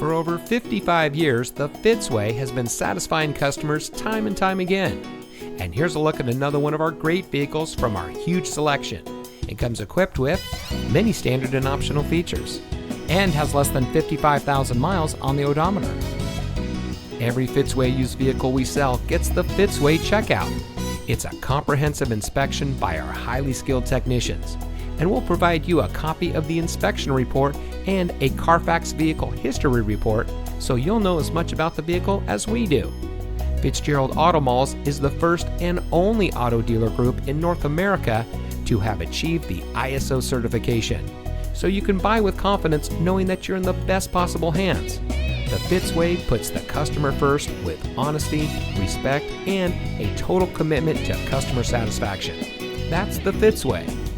For over 55 years, the Fitzway has been satisfying customers time and time again. And here's a look at another one of our great vehicles from our huge selection. It comes equipped with many standard and optional features and has less than 55,000 miles on the odometer. Every Fitzway used vehicle we sell gets the Fitzway checkout. It's a comprehensive inspection by our highly skilled technicians, and we'll provide you a copy of the inspection report and a Carfax vehicle history report so you'll know as much about the vehicle as we do. Fitzgerald Auto Malls is the first and only auto dealer group in North America to have achieved the ISO certification, so you can buy with confidence knowing that you're in the best possible hands. The Fitzway puts the customer first with honesty, respect, and a total commitment to customer satisfaction. That's the Fitzway.